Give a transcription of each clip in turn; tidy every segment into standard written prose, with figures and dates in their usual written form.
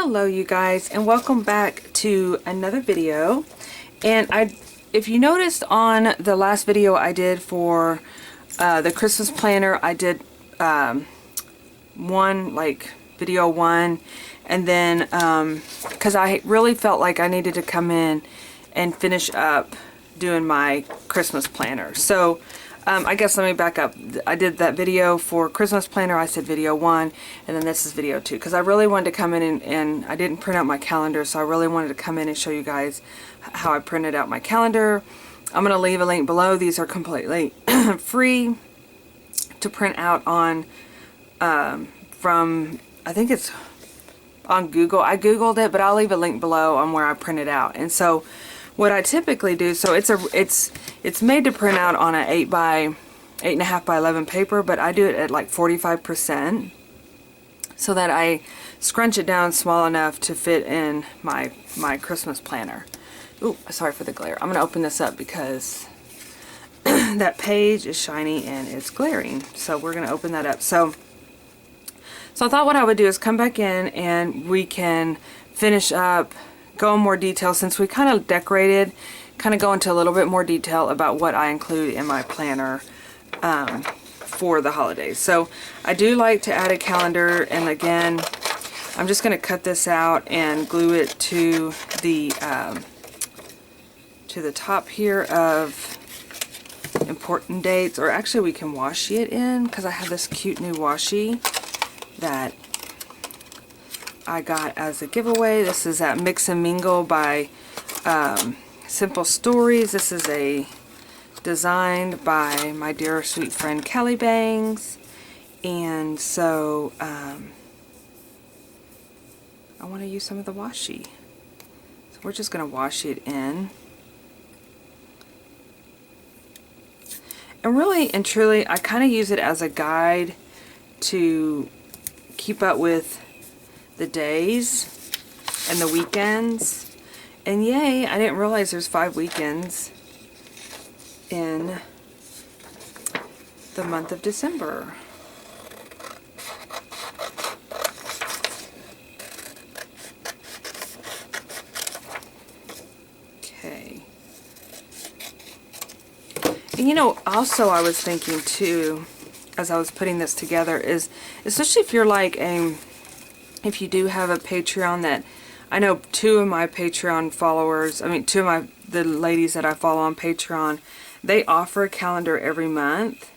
Hello you guys, and welcome back to another video. And if you noticed on the last video I did for the Christmas planner, I did video one, and then because I really felt like I needed to come in and finish up doing my Christmas planner. So I guess let me back up. I did that video for Christmas planner. I said video one, and then this is video two, because I really wanted to come in and I didn't print out my calendar, so I really wanted to come in and show you guys how I printed out my calendar. I'm going to leave a link below. These are completely free to print out on from, I think it's on Google. I googled it, but I'll leave a link below on where I printed out. And so what I typically do, so it's made to print out on a 8.5 by 11 paper, but I do it at like 45%, so that I scrunch it down small enough to fit in my Christmas planner. Ooh, sorry for the glare. I'm gonna open this up because that page is shiny and it's glaring. So we're gonna open that up. So I thought what I would do is come back in and we can finish up, go in more detail, since we kind of decorated, kind of go into a little bit more detail about what I include in my planner for the holidays. So I do like to add a calendar, and again, I'm just going to cut this out and glue it to the top here of important dates, or actually we can washi it in, because I have this cute new washi that I got as a giveaway. This is at Mix and Mingle by Simple Stories. This is designed by my dear sweet friend Kelly Bangs, and so I want to use some of the washi. So we're just going to washi it in. And really and truly, I kind of use it as a guide to keep up with the days and the weekends. And yay, I didn't realize there's 5 weekends in the month of December. Okay. And you know, also I was thinking too, as I was putting this together, is especially if you're like if you do have a Patreon, that I know 2 of my Patreon followers, I mean 2 of the ladies that I follow on Patreon, they offer a calendar every month,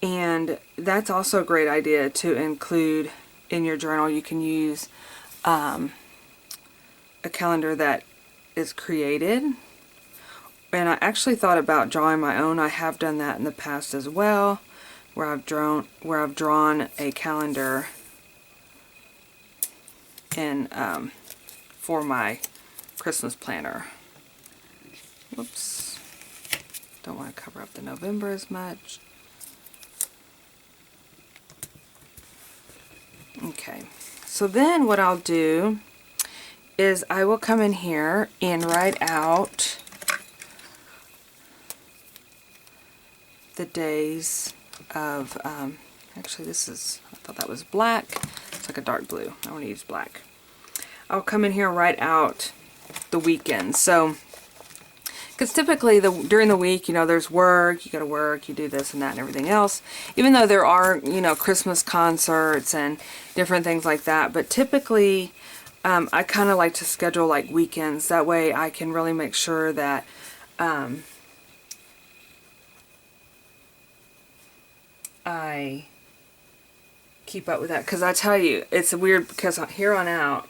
and that's also a great idea to include in your journal. You can use a calendar that is created, and I actually thought about drawing my own. I have done that in the past as well, where I've drawn a calendar in for my Christmas planner. Whoops, don't want to cover up the November as much. Okay, so then what I'll do is I will come in here and write out the days of actually this is, I thought that was black. It's like a dark blue. I want to use black. I'll come in here and write out the weekends. So, because typically during the week, you know, there's work, you go to work, you do this and that and everything else. Even though there are, you know, Christmas concerts and different things like that. But typically, I kind of like to schedule like weekends. That way I can really make sure that I keep up with that, because I tell you, it's weird, because here on out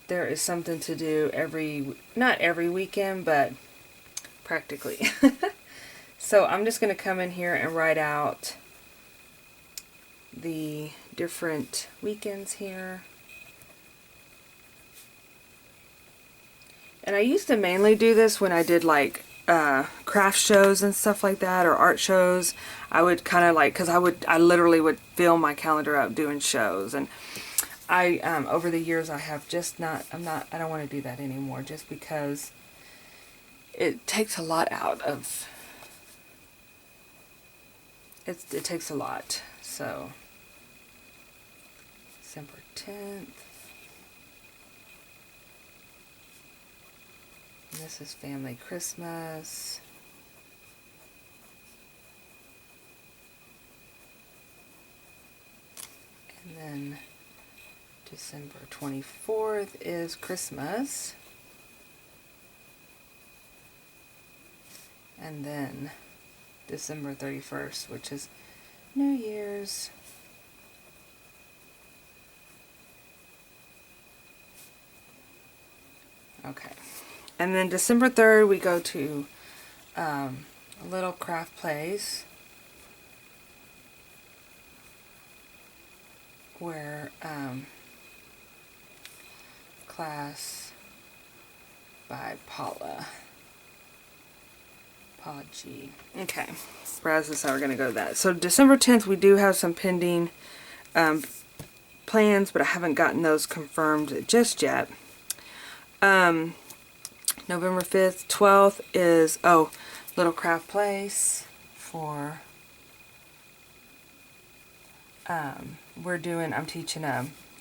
there is something to do not every weekend, but practically. So I'm just going to come in here and write out the different weekends here. And I used to mainly do this when I did like craft shows and stuff like that, or art shows. I would kind of like, because I literally would fill my calendar up doing shows, and I over the years I have just I don't want to do that anymore, just because it takes a lot out of it takes a lot. So December 10th. And this is Family Christmas. And then December 24th is Christmas. And then December 31st, which is New Year's. Okay. And then December 3rd, we go to a little craft place where class by Paula G. Okay. Braz is how we're going to go to that. So December 10th, we do have some pending plans, but I haven't gotten those confirmed just yet. November 5th, 12th is, Little Craft Place for, I'm teaching,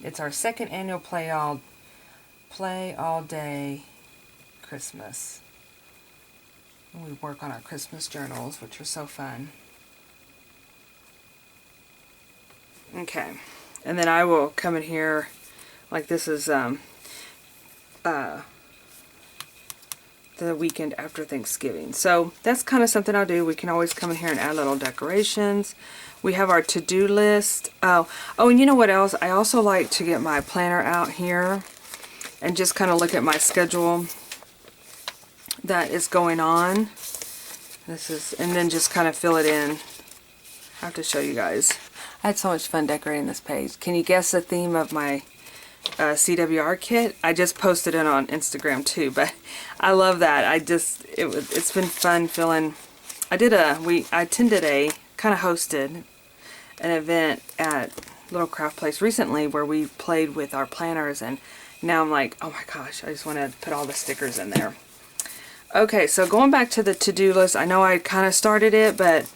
it's our second annual Play All Day Christmas. And we work on our Christmas journals, which are so fun. Okay. And then I will come in here, like this is, the weekend after Thanksgiving. So that's kind of something I'll do. We can always come in here and add little decorations. We have our to-do list. Oh, and you know what else? I also like to get my planner out here and just kind of look at my schedule that is going on. And then just kind of fill it in. I have to show you guys. I had so much fun decorating this page. Can you guess the theme of my CWR kit? I just posted it on Instagram too, but I love that. It's been fun filling. I hosted an event at Little Craft Place recently where we played with our planners, and now I'm like, oh my gosh, I just want to put all the stickers in there. Okay, so going back to the to-do list, I know I kind of started it, but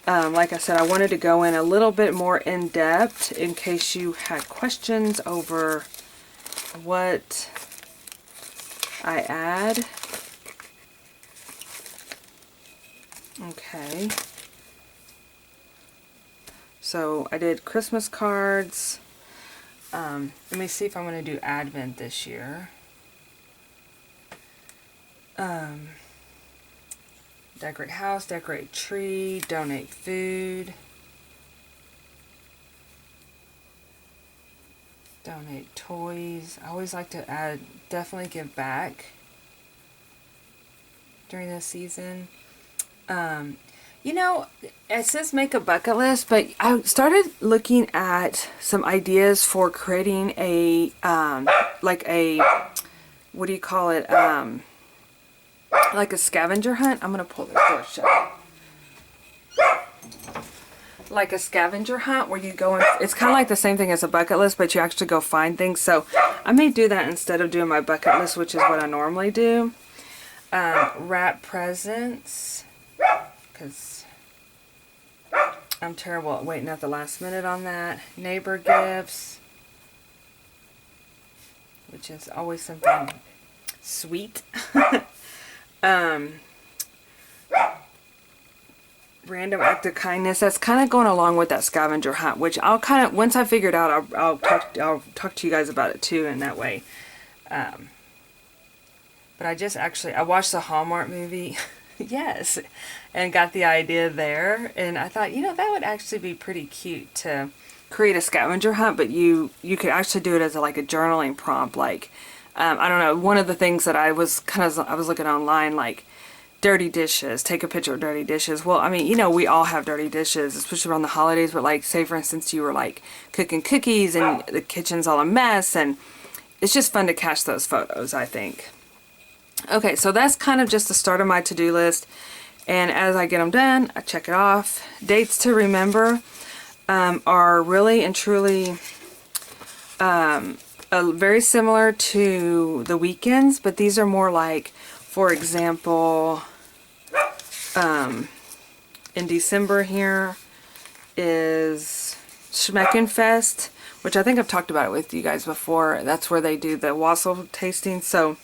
like I said, I wanted to go in a little bit more in depth in case you had questions over what I add. Okay. So I did Christmas cards. Let me see if I'm going to do Advent this year. Decorate house, decorate tree, donate food, donate toys. I always like to add, definitely give back during this season. You know, it says make a bucket list, but I started looking at some ideas for creating a, what do you call it? Like a scavenger hunt. I'm going to pull this door shut. Like a scavenger hunt where you go and it's kind of like the same thing as a bucket list, but you actually go find things. So I may do that instead of doing my bucket list, which is what I normally do. Wrap presents, because I'm terrible at waiting at the last minute on that. Neighbor gifts, which is always something sweet. Random act of kindness. That's kind of going along with that scavenger hunt, which I'll kind of, once I figure it out, I'll talk to you guys about it too in that way. But I watched the Hallmark movie, yes, and got the idea there, and I thought, you know, that would actually be pretty cute to create a scavenger hunt, but you could actually do it as like a journaling prompt, like, I don't know, one of the things that I was looking online, like, dirty dishes, take a picture of dirty dishes. Well, I mean, you know, we all have dirty dishes, especially around the holidays, but like, say for instance, you were like cooking cookies and the kitchen's all a mess, and it's just fun to catch those photos, I think. Okay, so that's kind of just the start of my to-do list, and as I get them done, I check it off. Dates to remember are really and truly very similar to the weekends, but these are more like, for example, in December here is Schmeckenfest, which I think I've talked about it with you guys before. That's where they do the wassail tasting. So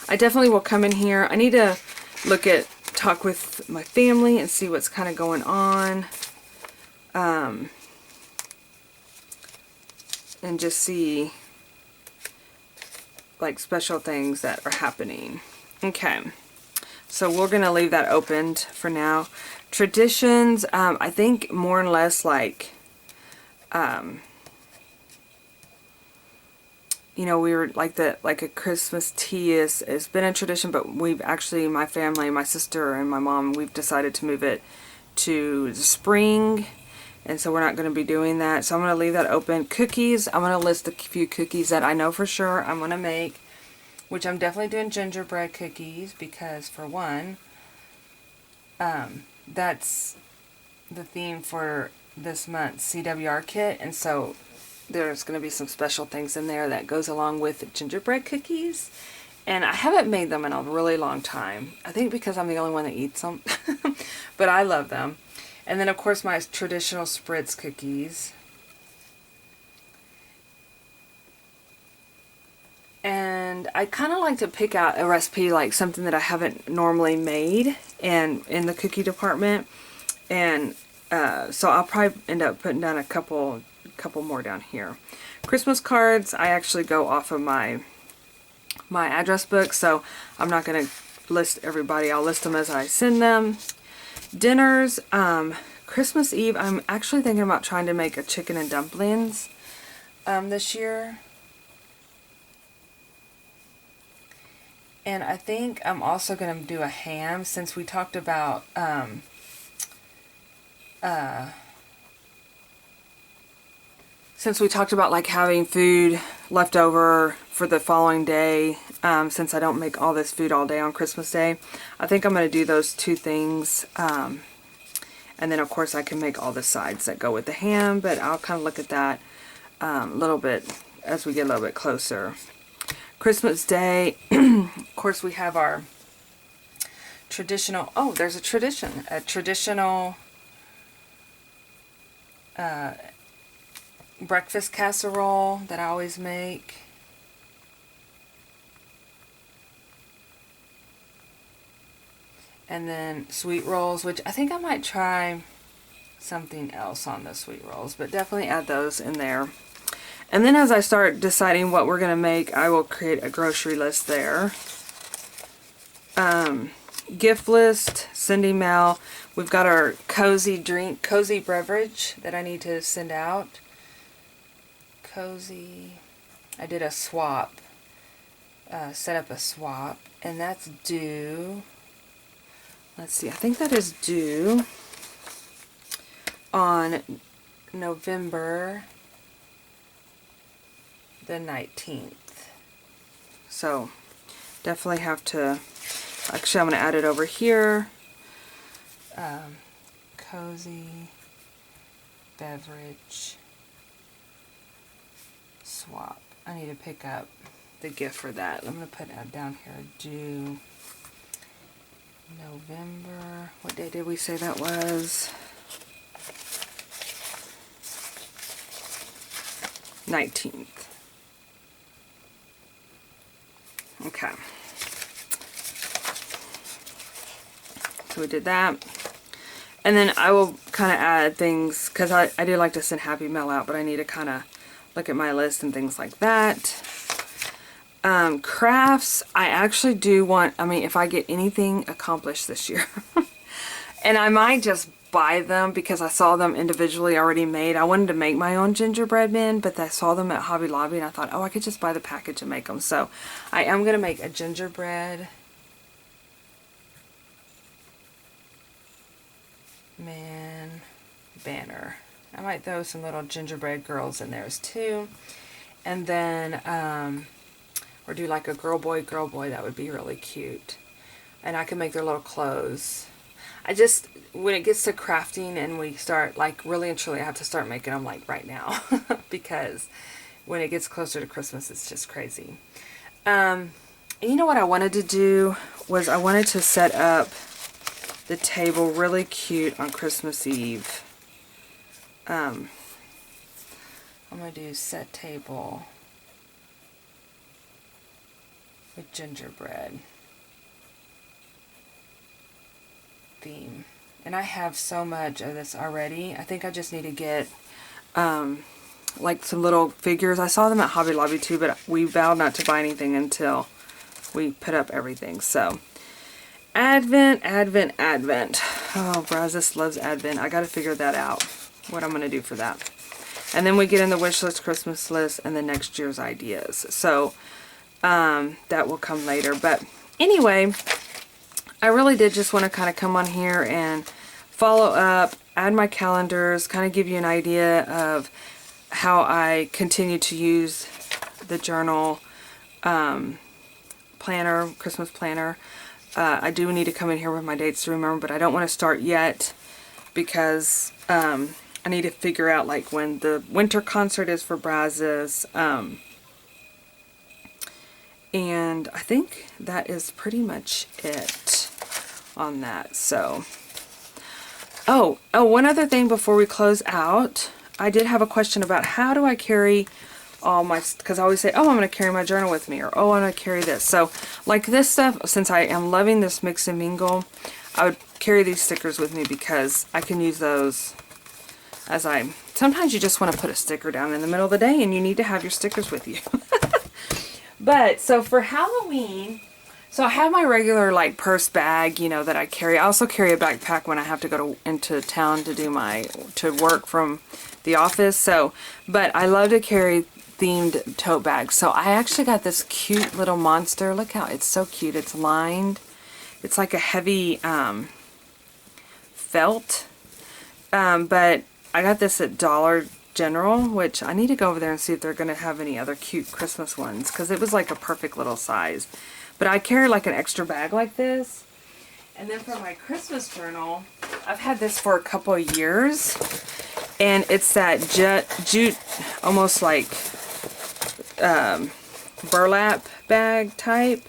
I definitely will come in here. I need to talk with my family and see what's kind of going on. And just see like special things that are happening. Okay, so we're gonna leave that opened for now. Traditions, I think more and less like, you know, we were like a Christmas tea has been a tradition, but we've actually, my family, my sister and my mom, we've decided to move it to the spring. And so we're not going to be doing that. So I'm going to leave that open. Cookies, I'm going to list a few cookies that I know for sure I'm going to make. Which I'm definitely doing gingerbread cookies. Because for one, that's the theme for this month's CWR kit. And so there's going to be some special things in there that goes along with gingerbread cookies. And I haven't made them in a really long time. I think because I'm the only one that eats them. But I love them. And then, of course, my traditional spritz cookies. And I kind of like to pick out a recipe, like something that I haven't normally made and in the cookie department. And so I'll probably end up putting down a couple more down here. Christmas cards, I actually go off of my address book, so I'm not going to list everybody. I'll list them as I send them. Dinners, Christmas Eve, I'm actually thinking about trying to make a chicken and dumplings this year. And I think I'm also going to do a ham, since we talked about like having food left over for the following day, since I don't make all this food all day on Christmas Day. I think I'm going to do those two things. And then, of course, I can make all the sides that go with the ham, but I'll kind of look at that a little bit as we get a little bit closer. Christmas Day, of course, we have our traditional, oh, there's a traditional breakfast casserole that I always make. And then sweet rolls, which I think I might try something else on the sweet rolls, but definitely add those in there. And then as I start deciding what we're going to make, I will create a grocery list there. Gift list, sending mail. We've got our cozy beverage that I need to send out. Cozy. I did a swap, set up a swap, and that's due. Let's see, I think that is due on November the 19th. So, definitely have to, actually I'm going to add it over here. Cozy beverage swap. I need to pick up the gift for that. I'm going to put that down here, due November, what day did we say that was? 19th. Okay. So we did that. And then I will kind of add things, because I do like to send Happy Mail out, but I need to kind of look at my list and things like that. Crafts, I actually do want, I mean, if I get anything accomplished this year, and I might just buy them because I saw them individually already made. I wanted to make my own gingerbread men, but I saw them at Hobby Lobby and I thought, oh, I could just buy the package and make them. So I am going to make a gingerbread man banner. I might throw some little gingerbread girls in there too. And then, or do like a girl boy, that would be really cute. And I can make their little clothes. I just, when it gets to crafting and we start, like, really and truly, I have to start making them, like, right now. Because when it gets closer to Christmas, it's just crazy. And you know what I wanted to do was I wanted to set up the table really cute on Christmas Eve. I'm going to do set table. with gingerbread theme. And I have so much of this already. I think I just need to get like some little figures. I saw them at Hobby Lobby too, but we vowed not to buy anything until we put up everything. So Advent, Advent, Advent. Oh, Brazos loves Advent. I got to figure that out, what I'm going to do for that. And then we get in the wish list, Christmas list, and the next year's ideas. So that will come later. But anyway, I really did just want to kind of come on here and follow up, add my calendars, kind of give you an idea of how I continue to use the journal planner, Christmas planner. I do need to come in here with my dates to remember, but I don't want to start yet because I need to figure out like when the winter concert is for Brazos. And I think that is pretty much it on that. So, oh, one other thing before we close out. I did have a question about how do I carry all my, because I always say, oh, I'm going to carry my journal with me, or oh, I'm going to carry this. So like this stuff, since I am loving this mix and mingle, I would carry these stickers with me because I can use those as sometimes you just want to put a sticker down in the middle of the day and you need to have your stickers with you. But so for Halloween, so I have my regular like purse bag, you know, that I carry. I also carry a backpack when I have to go into town to do to work from the office. So, but I love to carry themed tote bags. So I actually got this cute little monster. Look how it's so cute. It's lined. It's like a heavy felt. But I got this at Dollar General, which I need to go over there and see if they're going to have any other cute Christmas ones, because it was like a perfect little size. But I carry like an extra bag like this. And then for my Christmas journal, I've had this for a couple of years. And it's that jute, almost like burlap bag type.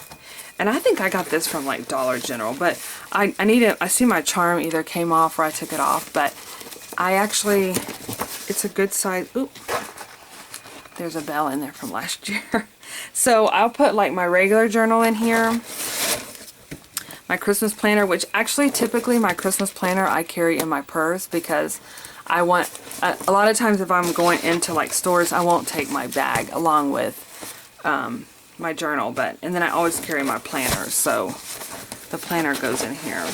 And I think I got this from like Dollar General. But I see my charm either came off or I took it off. But I actually, it's a good size. Oop, there's a bell in there from last year. So I'll put like my regular journal in here, my Christmas planner, which actually typically my Christmas planner I carry in my purse because I want, a lot of times if I'm going into like stores, I won't take my bag along with my journal, and then I always carry my planner, so the planner goes in here.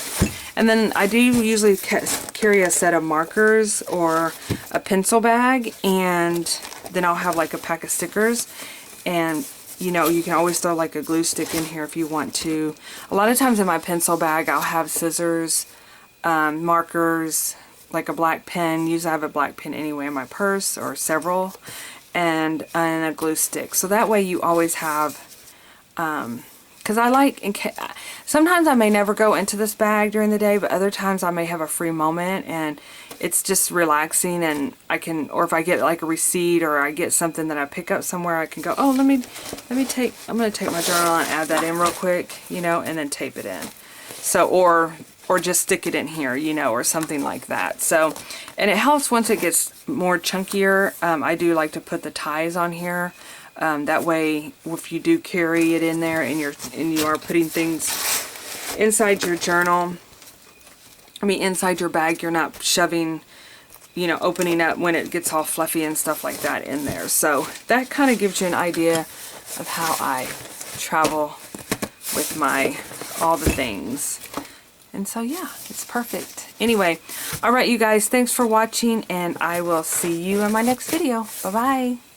And then I do usually carry a set of markers or a pencil bag, and then I'll have like a pack of stickers. And you know, you can always throw like a glue stick in here if you want to. A lot of times in my pencil bag I'll have scissors, markers, like a black pen. Usually I have a black pen anyway in my purse, or several, and a glue stick. So that way you always have, because I like, sometimes I may never go into this bag during the day, but other times I may have a free moment and it's just relaxing, and I can, or if I get like a receipt or I get something that I pick up somewhere, I can go, oh, I'm going to take my journal and add that in real quick, you know, and then tape it in. So, or just stick it in here, you know, or something like that. So, and it helps once it gets more chunkier. I do like to put the ties on here. That way, if you do carry it in there and you are putting things inside your journal, inside your bag, you're not shoving, you know, opening up when it gets all fluffy and stuff like that in there. So that kind of gives you an idea of how I travel with all the things. And so yeah, it's perfect. Anyway, alright you guys, thanks for watching, and I will see you in my next video. Bye bye.